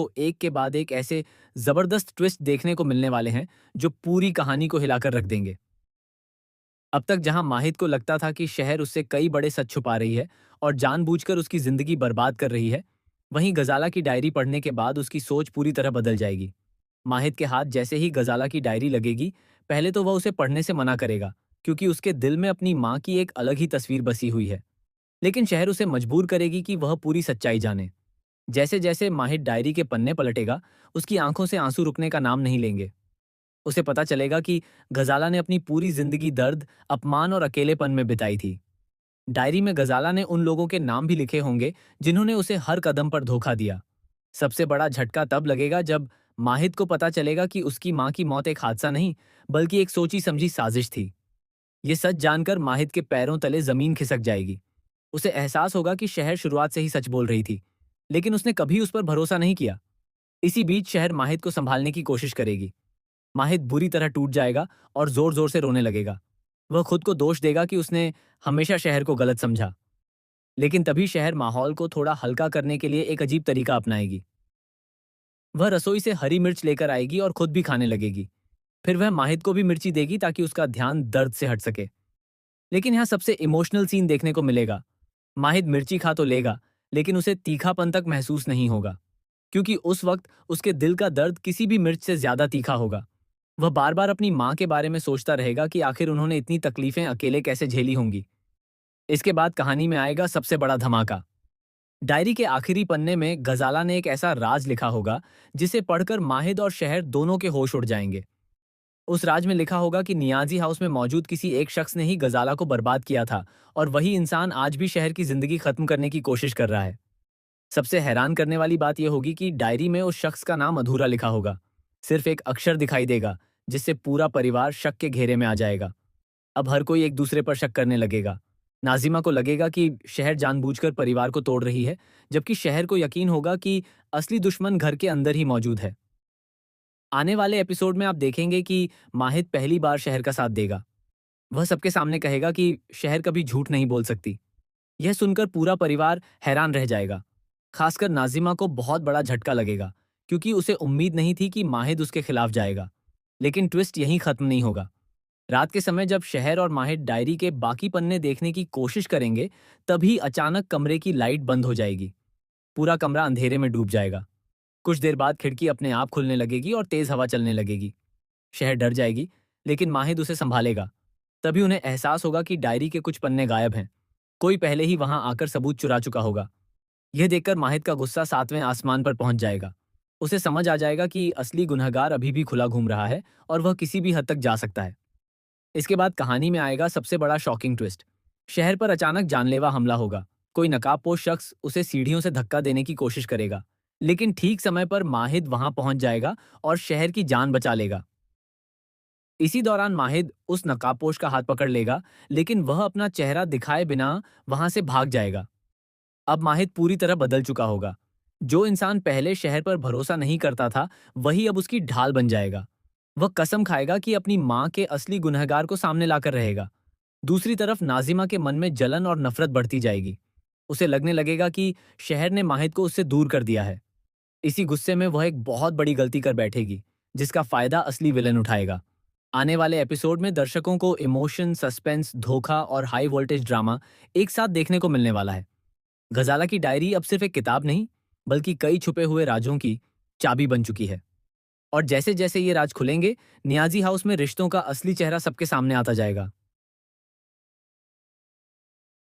आपको एक के बाद एक ऐसे जबरदस्त ट्विस्ट देखने को मिलने वाले हैं जो पूरी कहानी को हिलाकर रख देंगे। अब तक जहां माहिद को लगता था कि शहर उससे कई बड़े सच छुपा रही है और जानबूझकर उसकी जिंदगी बर्बाद कर रही है, वहीं गजाला की डायरी पढ़ने के बाद उसकी सोच पूरी तरह बदल जाएगी। माहिद के हाथ जैसे ही गजाला की डायरी लगेगी, पहले तो वह उसे पढ़ने से मना करेगा, क्योंकि उसके दिल में अपनी माँ की एक अलग ही तस्वीर बसी हुई है। लेकिन शहर उसे मजबूर करेगी कि वह पूरी सच्चाई जाने। जैसे जैसे माहिद डायरी के पन्ने पलटेगा, उसकी आंखों से आंसू रुकने का नाम नहीं लेंगे। उसे पता चलेगा कि गजाला ने अपनी पूरी जिंदगी दर्द, अपमान और अकेलेपन में बिताई थी। डायरी में गजाला ने उन लोगों के नाम भी लिखे होंगे जिन्होंने उसे हर कदम पर धोखा दिया। सबसे बड़ा झटका तब लगेगा जब माहिद को पता चलेगा कि उसकी मां की मौत एक हादसा नहीं, बल्कि एक सोची समझी साजिश थी। ये सच जानकर माहिद के पैरों तले जमीन खिसक जाएगी। उसे एहसास होगा कि शहर शुरुआत से ही सच बोल रही थी, लेकिन उसने कभी उस पर भरोसा नहीं किया। इसी बीच शहर माहिद को संभालने की कोशिश करेगी। माहिद बुरी तरह टूट जाएगा और जोर जोर से रोने लगेगा। वह खुद को दोष देगा कि उसने हमेशा शहर को गलत समझा। लेकिन तभी शहर माहौल को थोड़ा हल्का करने के लिए एक अजीब तरीका अपनाएगी। वह रसोई से हरी मिर्च लेकर आएगी और खुद भी खाने लगेगी। फिर वह माहिद को भी मिर्ची देगी ताकि उसका ध्यान दर्द से हट सके। लेकिन यहाँ सबसे इमोशनल सीन देखने को मिलेगा। माहिद मिर्ची खा तो लेगा, लेकिन उसे तीखापन तक महसूस नहीं होगा, क्योंकि उस वक्त उसके दिल का दर्द किसी भी मिर्च से ज्यादा तीखा होगा। वह बार बार अपनी माँ के बारे में सोचता रहेगा कि आखिर उन्होंने इतनी तकलीफें अकेले कैसे झेली होंगी। इसके बाद कहानी में आएगा सबसे बड़ा धमाका। डायरी के आखिरी पन्ने में गजाला ने एक ऐसा राज लिखा होगा जिसे पढ़कर माहिद और शहर दोनों के होश उड़ जाएंगे। उस राज में लिखा होगा कि नियाजी हाउस में मौजूद किसी एक शख्स ने ही गजाला को बर्बाद किया था, और वही इंसान आज भी शहर की जिंदगी खत्म करने की कोशिश कर रहा है। सबसे हैरान करने वाली बात यह होगी कि डायरी में उस शख्स का नाम अधूरा लिखा होगा। सिर्फ एक अक्षर दिखाई देगा, जिससे पूरा परिवार शक के घेरे में आ जाएगा। अब हर कोई एक दूसरे पर शक करने लगेगा। नाजिमा को लगेगा कि शहर जानबूझकर परिवार को तोड़ रही है, जबकि शहर को यकीन होगा कि असली दुश्मन घर के अंदर ही मौजूद है। आने वाले एपिसोड में आप देखेंगे कि माहिद पहली बार शहर का साथ देगा। वह सबके सामने कहेगा कि शहर कभी झूठ नहीं बोल सकती। यह सुनकर पूरा परिवार हैरान रह जाएगा। खासकर नाजिमा को बहुत बड़ा झटका लगेगा, क्योंकि उसे उम्मीद नहीं थी कि माहिद उसके खिलाफ जाएगा। लेकिन ट्विस्ट यहीं खत्म नहीं होगा। रात के समय जब शहर और माहिद डायरी के बाकी पन्ने देखने की कोशिश करेंगे, तभी अचानक कमरे की लाइट बंद हो जाएगी। पूरा कमरा अंधेरे में डूब जाएगा। कुछ देर बाद खिड़की अपने आप खुलने लगेगी और तेज हवा चलने लगेगी। शहर डर जाएगी, लेकिन माहिद उसे संभालेगा। तभी उन्हें एहसास होगा कि डायरी के कुछ पन्ने गायब हैं। कोई पहले ही वहां आकर सबूत चुरा चुका होगा। यह देखकर माहिद का गुस्सा 7वें आसमान पर पहुंच जाएगा। उसे समझ आ जाएगा कि असली गुनहगार अभी भी खुला घूम रहा है और वह किसी भी हद तक जा सकता है। इसके बाद कहानी में आएगा सबसे बड़ा शॉकिंग ट्विस्ट। शहर पर अचानक जानलेवा हमला होगा। कोई नकाबपोश शख्स उसे सीढ़ियों से धक्का देने की कोशिश करेगा, लेकिन ठीक समय पर माहिद वहां पहुंच जाएगा और शहर की जान बचा लेगा। इसी दौरान माहिद उस नकाबपोश का हाथ पकड़ लेगा, लेकिन वह अपना चेहरा दिखाए बिना वहां से भाग जाएगा। अब माहिद पूरी तरह बदल चुका होगा। जो इंसान पहले शहर पर भरोसा नहीं करता था, वही अब उसकी ढाल बन जाएगा। वह कसम खाएगा कि अपनी माँ के असली गुनहगार को सामने लाकर रहेगा। दूसरी तरफ नाजिमा के मन में जलन और नफरत बढ़ती जाएगी। उसे लगने लगेगा कि शहर ने माहिद को उससे दूर कर दिया है। इसी गुस्से में वह एक बहुत बड़ी गलती कर बैठेगी, जिसका फायदा असली विलन उठाएगा। आने वाले एपिसोड में दर्शकों को इमोशन, सस्पेंस, धोखा और हाई वोल्टेज ड्रामा एक साथ देखने को मिलने वाला है। गजाला की डायरी अब सिर्फ एक किताब नहीं, बल्कि कई छुपे हुए राजों की चाबी बन चुकी है। और जैसे जैसे ये राज खुलेंगे, नियाजी हाउस में रिश्तों का असली चेहरा सबके सामने आता जाएगा।